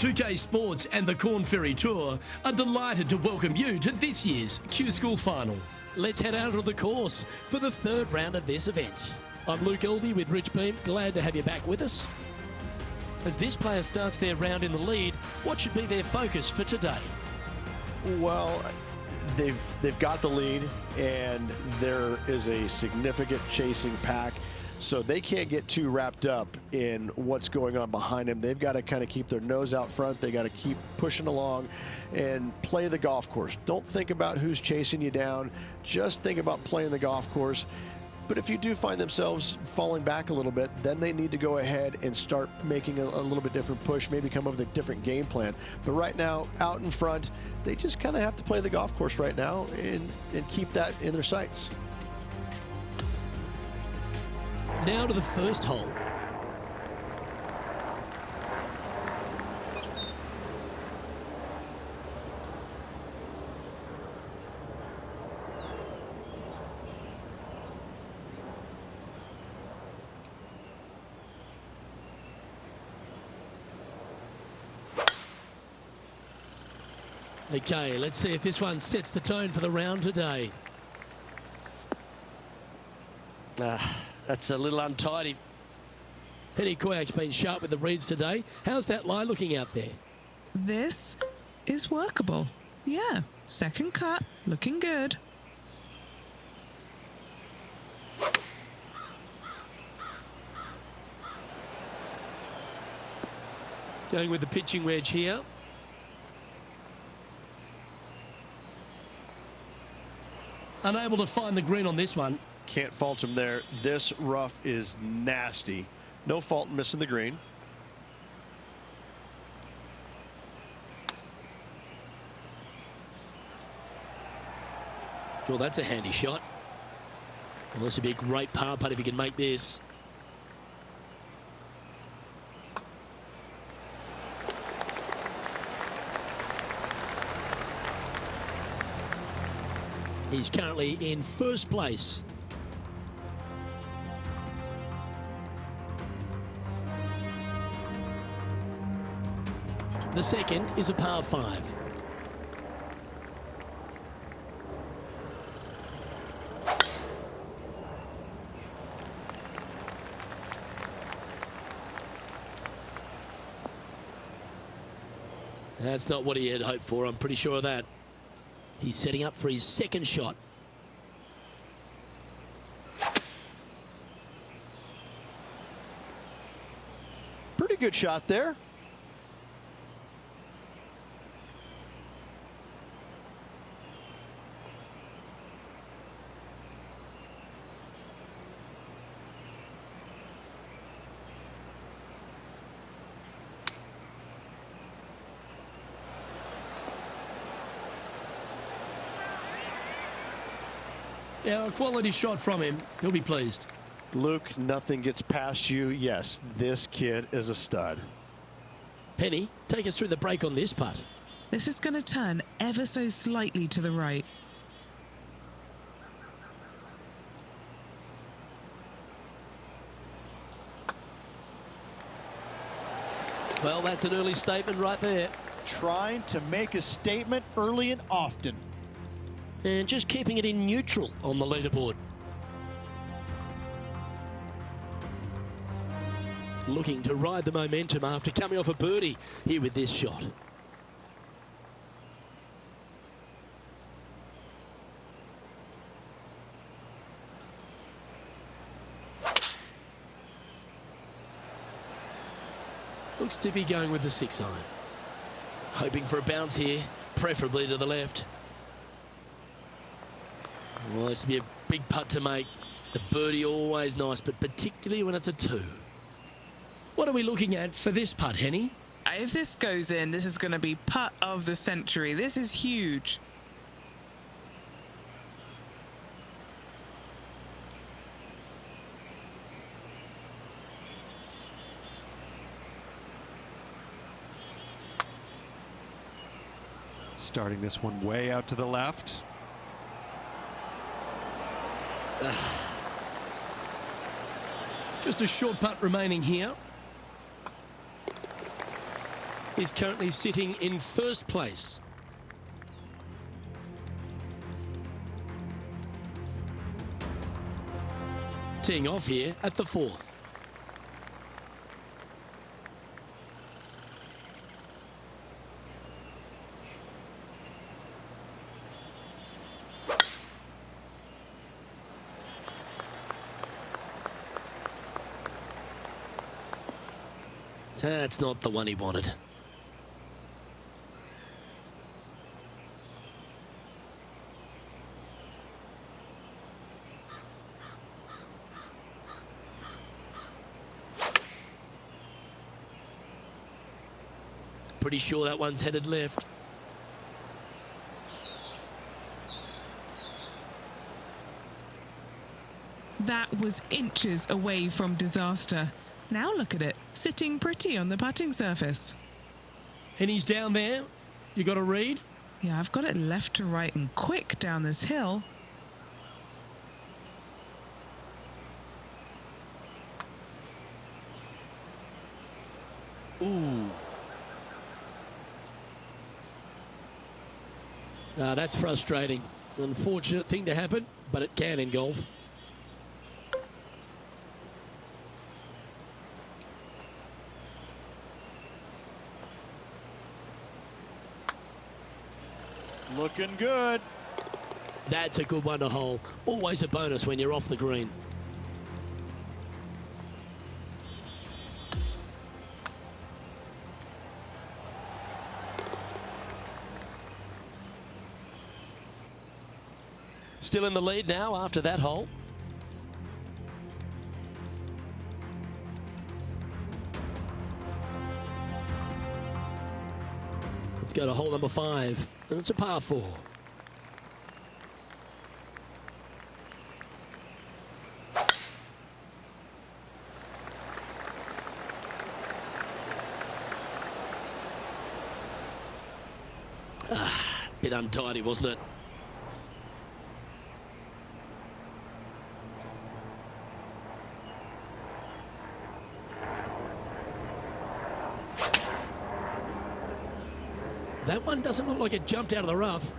2K Sports and the Corn Ferry Tour are delighted to welcome you to this year's Q-School Final. Let's head out of the course for the third round of this event. I'm Luke Elvey with Rich Beam. Glad to have you back with us. As this player starts their round in the lead, what should be their focus for today? Well, they've got the lead, and there is a significant chasing pack, so they can't get too wrapped up in what's going on behind them. They've got to kind of keep their nose out front. They got to keep pushing along and play the golf course. Don't think about who's chasing you down. Just think about playing the golf course. But if you do find themselves falling back a little bit, then they need to go ahead and start making a little bit different push, maybe come up with a different game plan. But right now, out in front, they just kind of have to play the golf course right now and keep that in their sights. Now to the first hole. Okay, let's see if this one sets the tone for the round today. That's a little untidy. Penny Koyak's been sharp with the reads today. How's that lie looking out there? This is workable. Yeah, second cut, looking good. Going with the pitching wedge here. Unable to find the green on this one. Can't fault him there. This rough is nasty. No fault in missing the green. Well, that's a handy shot. Well, this would be a great par putt if he can make this. He's currently in first place. The second is a par 5. That's not what he had hoped for, I'm pretty sure of that. He's setting up for his second shot. Pretty good shot there. Yeah, a quality shot from him. He'll be pleased. Luke, nothing gets past you. Yes, this kid is a stud. Penny, take us through the break on this putt. This is going to turn ever so slightly to the right. Well, that's an early statement right there. Trying to make a statement early and often. And just keeping it in neutral on the leaderboard. Looking to ride the momentum after coming off a birdie here with this shot. Looks to be going with the 6 iron. Hoping for a bounce here, preferably to the left. Well, this will be a big putt to make. A birdie always nice, but particularly when it's a 2. What are we looking at for this putt, Henny? If this goes in, this is going to be putt of the century. This is huge. Starting this one way out to the left. Just a short putt remaining here. is currently sitting in first place. Teeing off here at the 4th. That's not the one he wanted. Pretty sure that one's headed left. That was inches away from disaster. Now look at it, sitting pretty on the putting surface. And he's down there. You got a read? Yeah, I've got it left to right and quick down this hill. Ooh. That's frustrating. Unfortunate thing to happen, but it can in golf. Looking good. That's a good one to hole. Always a bonus when you're off the green. Still in the lead now after that hole. Let's go to hole number 5, and it's a par 4. Bit untidy, wasn't it? That one doesn't look like it jumped out of the rough.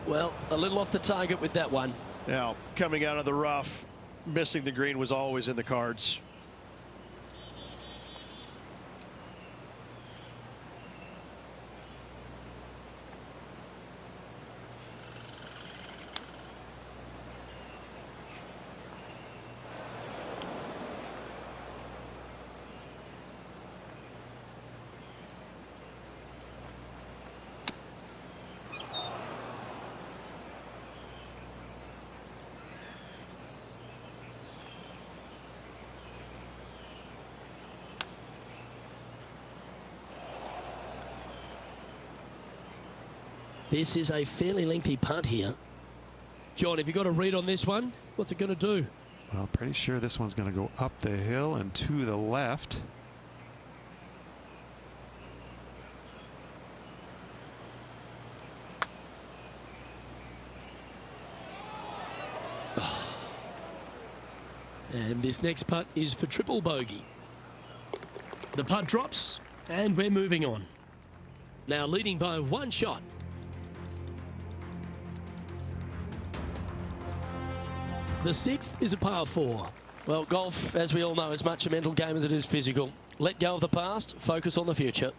Well, a little off the target with that one. Now, coming out of the rough, missing the green was always in the cards. This is a fairly lengthy putt here. John, have you got a read on this one? What's it going to do? Well, pretty sure this one's going to go up the hill and to the left. And this next putt is for triple bogey. The putt drops, and we're moving on. Now leading by 1 shot. The 6th is a par 4. Well, golf, as we all know, is much a mental game as it is physical. Let go of the past, focus on the future.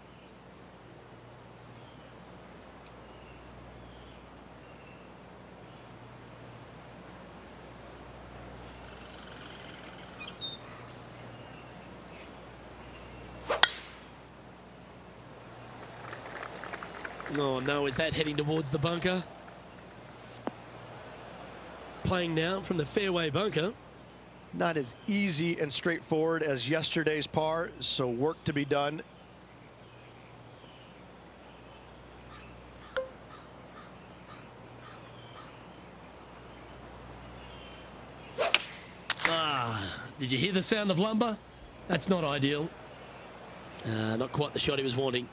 Oh no, is that heading towards the bunker? Playing now from the fairway bunker. Not as easy and straightforward as yesterday's par, so work to be done. Did you hear the sound of lumber? That's not ideal. Not quite the shot he was wanting.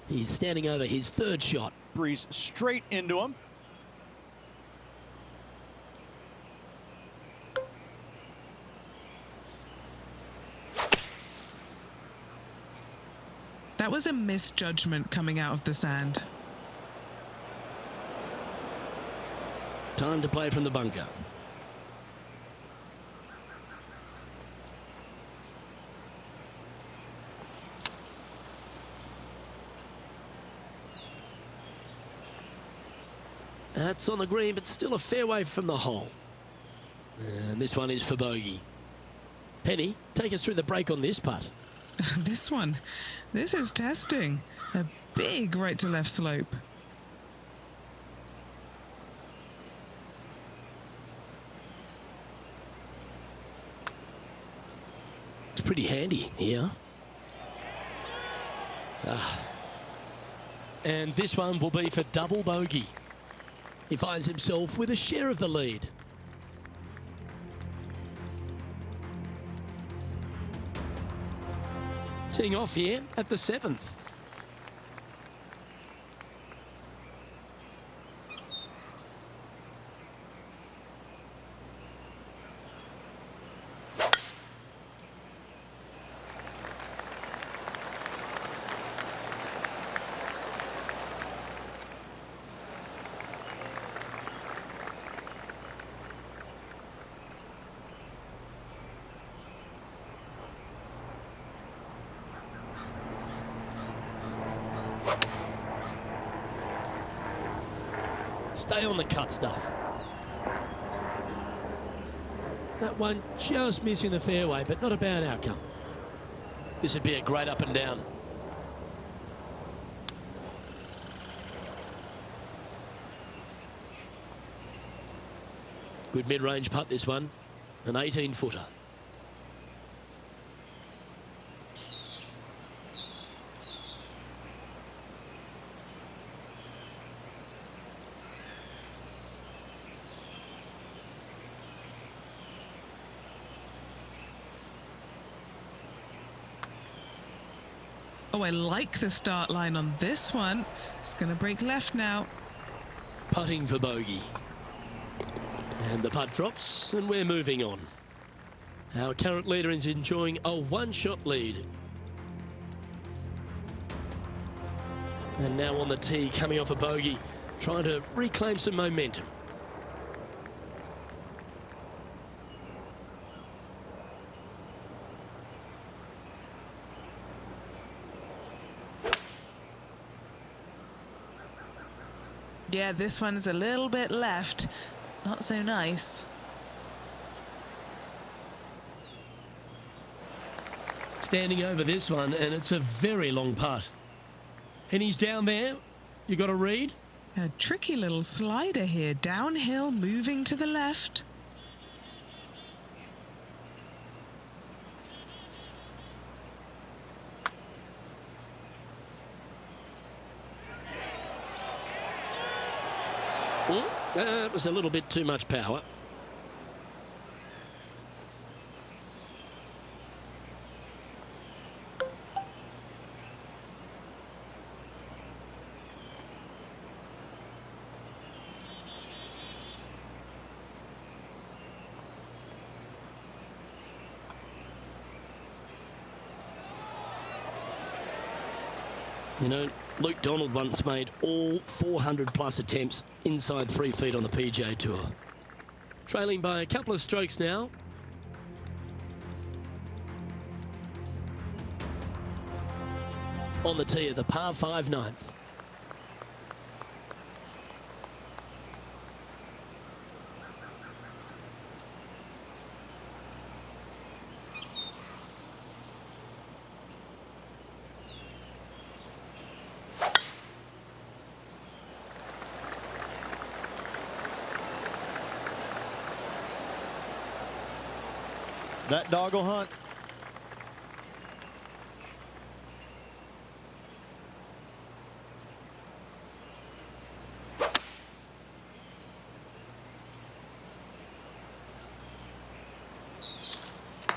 He's standing over his 3rd shot. Breeze straight into him. That was a misjudgment coming out of the sand. Time to play from the bunker. That's on the green, but still a fair way from the hole. And this one is for bogey. Penny, take us through the break on this putt. This one, this is testing. A big right to left slope. It's pretty handy here. And this one will be for double bogey. He finds himself with a share of the lead. Teeing off here at the 7th. Stay on the cut stuff. That one just missing the fairway, but not a bad outcome. This would be a great up and down. Good mid-range putt, this one. An 18-footer. Oh, I like the start line on this one. It's going to break left now. Putting for bogey. And the putt drops, and we're moving on. Our current leader is enjoying a one-shot lead. And now on the tee, coming off a bogey, trying to reclaim some momentum. Yeah, this one's a little bit left. Not so nice. Standing over this one, and it's a very long putt. And he's down there. You got a read? A tricky little slider here. Downhill, moving to the left. That was a little bit too much power. You know, Luke Donald once made all 400-plus attempts inside 3 feet on the PGA Tour. Trailing by a couple of strokes now. On the tee of the par 5 ninth. That dog will hunt.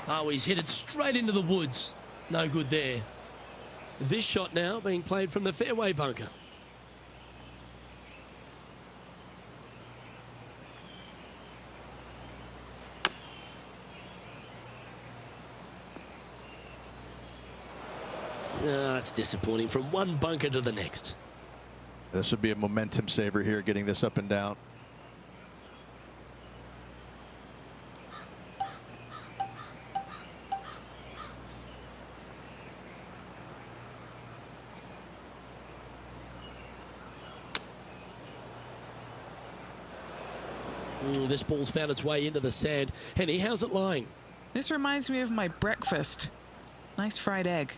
Oh, he's hit it straight into the woods. No good there. This shot now being played from the fairway bunker. That's disappointing. From one bunker to the next. This would be a momentum saver here, getting this up and down. This ball's found its way into the sand. Henny, how's it lying? This reminds me of my breakfast. Nice fried egg.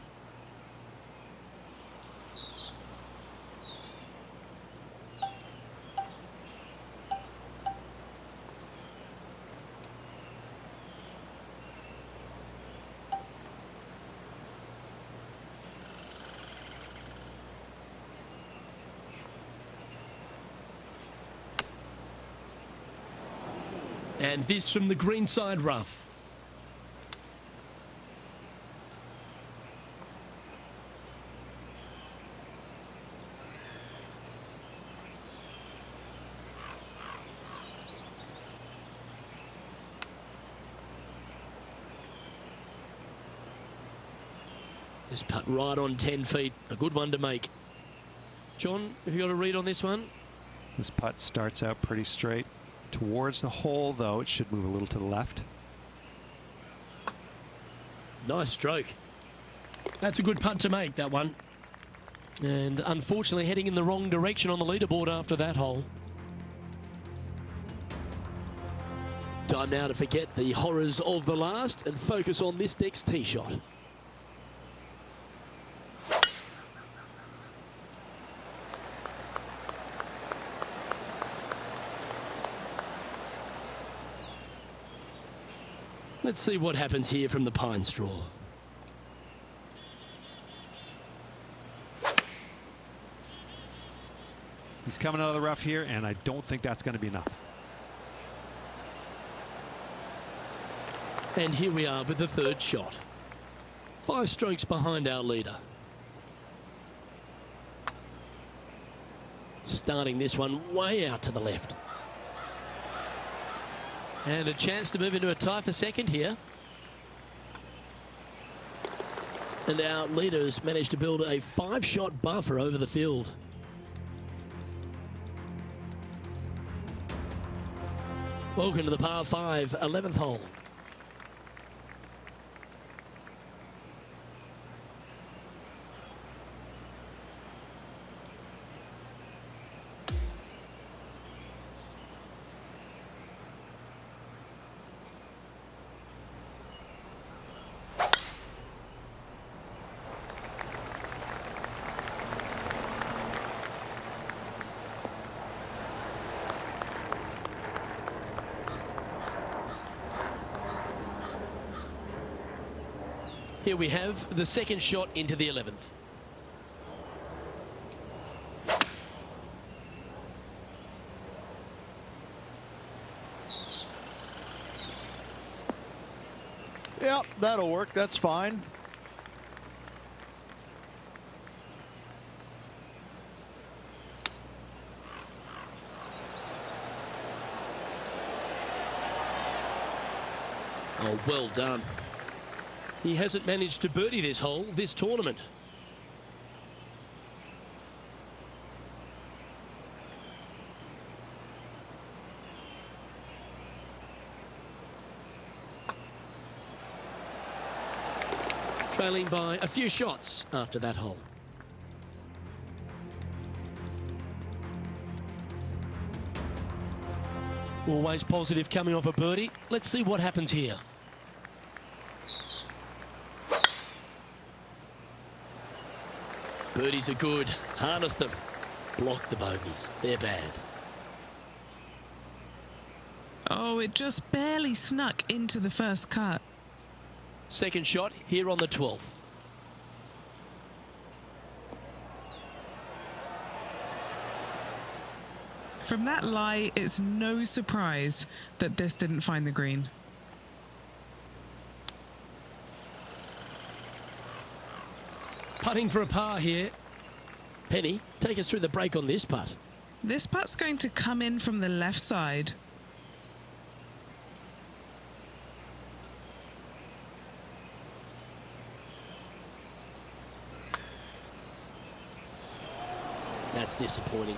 And this from the greenside rough. This putt right on 10 feet. A good one to make. John, have you got a read on this one? This putt starts out pretty straight. Towards the hole, though, it should move a little to the left. Nice stroke. That's a good putt to make, that one. And unfortunately heading in the wrong direction on the leaderboard after that hole. Time now to forget the horrors of the last and focus on this next tee shot. Let's see what happens here from the pine straw. He's coming out of the rough here, and I don't think that's going to be enough. And here we are with the third shot. 5 strokes behind our leader. Starting this one way out to the left. And a chance to move into a tie for second here. And our leaders managed to build a 5-shot buffer over the field. Welcome to the par 5, 11th hole. Here we have the second shot into the 11th. Yep, that'll work. That's fine. Oh, well done. He hasn't managed to birdie this hole this tournament. Trailing by a few shots after that hole. Always positive coming off a birdie. Let's see what happens here. Birdies are good. Harness them. Block the bogeys. They're bad. Oh, it just barely snuck into the first cut. Second shot here on the 12th. From that lie, it's no surprise that this didn't find the green. Putting for a par here. Penny, take us through the break on this putt. This putt's going to come in from the left side. That's disappointing.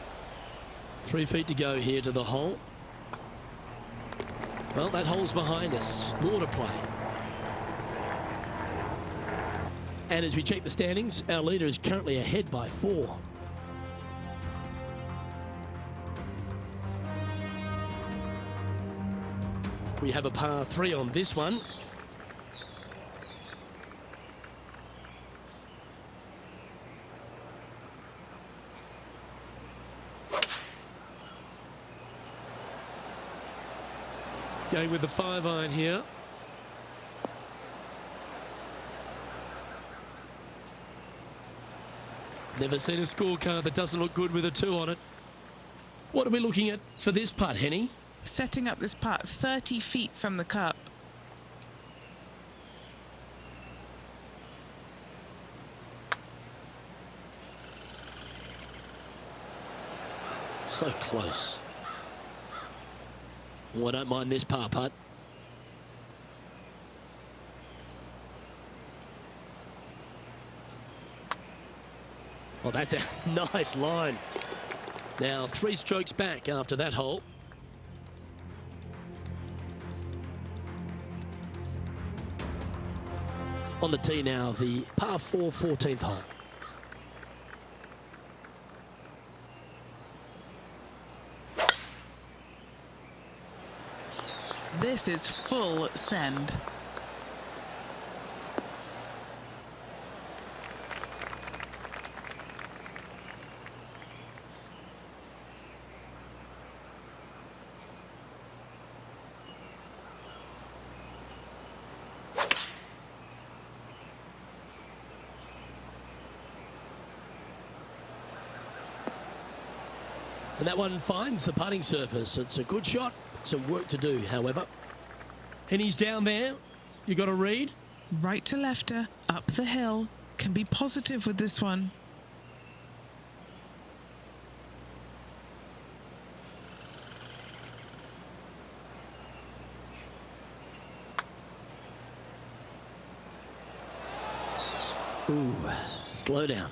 3 feet to go here to the hole. Well, that hole's behind us. More to play. And as we check the standings, our leader is currently ahead by 4. We have a par 3 on this one. Going with the 5-iron here. Never seen a scorecard that doesn't look good with a 2 on it. What are we looking at for this putt, Henny? Setting up this putt 30 feet from the cup. So close. Oh, I don't mind this par putt. Oh, that's a nice line. Now 3 strokes back after that hole. On the tee now, the par 4 14th hole. This is full send. And that one finds the putting surface. It's a good shot. Some work to do, however. Henny's down there. You got a read? Right to lefter, up the hill. Can be positive with this one. Ooh, slow down.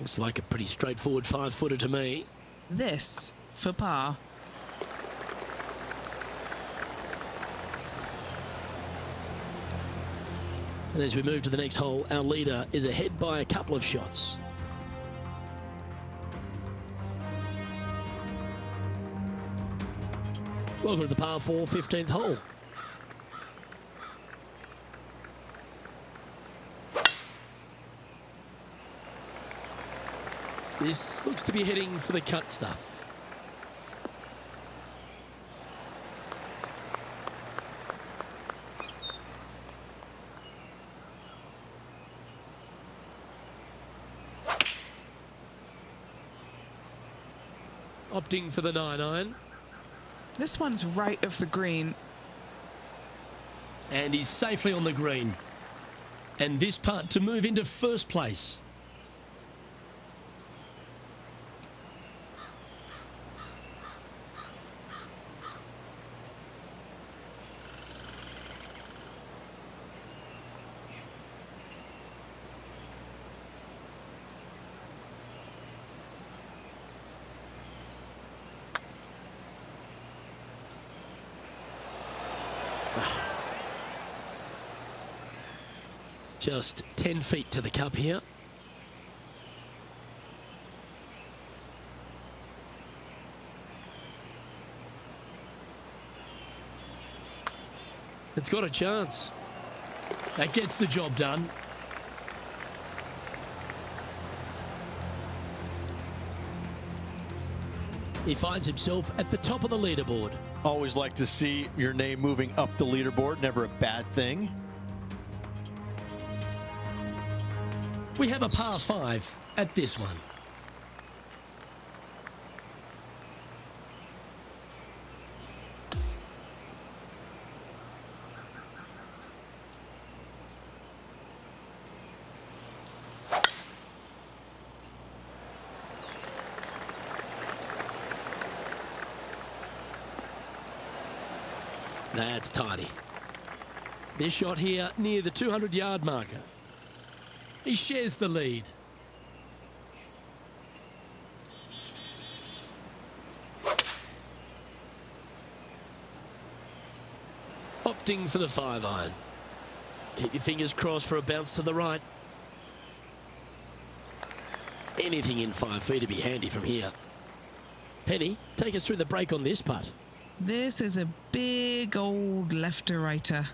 Looks like a pretty straightforward 5-footer to me. This for par. And as we move to the next hole, our leader is ahead by a couple of shots. Welcome to the par 4 15th hole. This looks to be heading for the cut stuff. Opting for the 9-iron. This one's right of the green. And he's safely on the green. And this putt to move into first place. Just 10 feet to the cup here. It's got a chance. That gets the job done. He finds himself at the top of the leaderboard. Always like to see your name moving up the leaderboard. Never a bad thing. We have a par 5 at this one. That's tidy. This shot here near the 200-yard marker. He shares the lead. opting for the 5-iron. Keep your fingers crossed for a bounce to the right. Anything in 5 feet would be handy from here. Penny, take us through the break on this putt. This is a big old left-to-righter.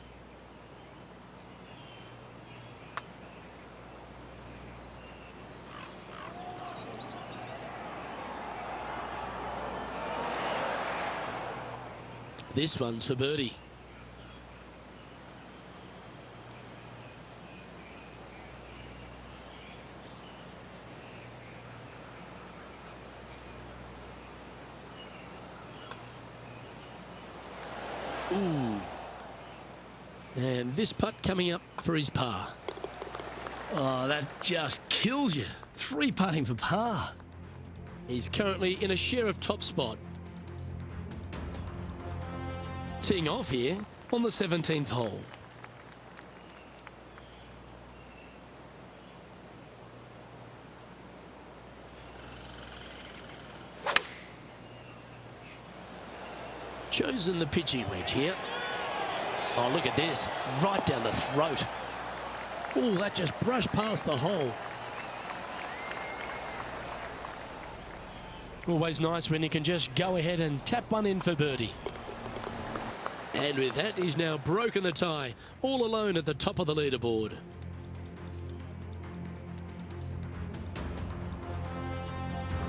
This one's for birdie. Ooh. And this putt coming up for his par. Oh, that just kills you. 3 putting for par. He's currently in a share of top spot. Teeing off here on the 17th hole. Chosen the pitching wedge here. Oh, look at this. Right down the throat. Oh, that just brushed past the hole. Always nice when you can just go ahead and tap one in for birdie. And with that, he's now broken the tie, all alone at the top of the leaderboard.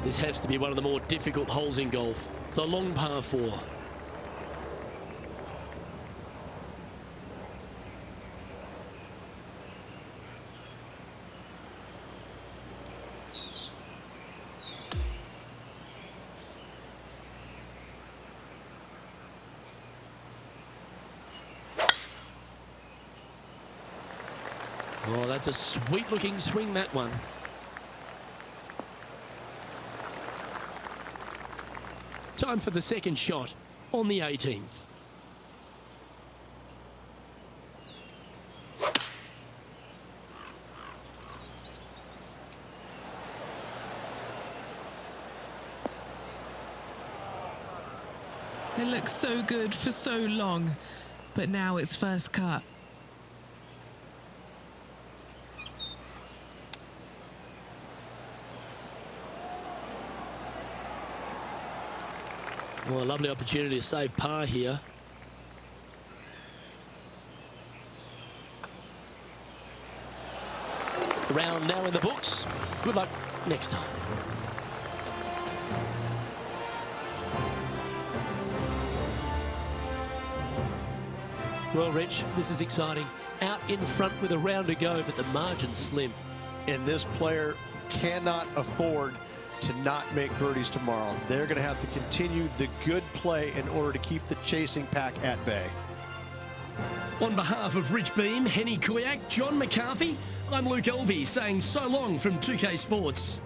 This has to be one of the more difficult holes in golf, the long par 4. Oh, that's a sweet-looking swing, that one. Time for the second shot on the 18th. It looks so good for so long, but now it's first cut. Well, a lovely opportunity to save par here. Round now in the books. Good luck next time. Well, Rich, this is exciting. Out in front with a round to go, but the margin's slim. And this player cannot afford to not make birdies tomorrow. They're going to have to continue the good play in order to keep the chasing pack at bay. On behalf of Rich Beam, Henny Kuyak, John McCarthy, I'm Luke Elvey saying so long from 2K Sports.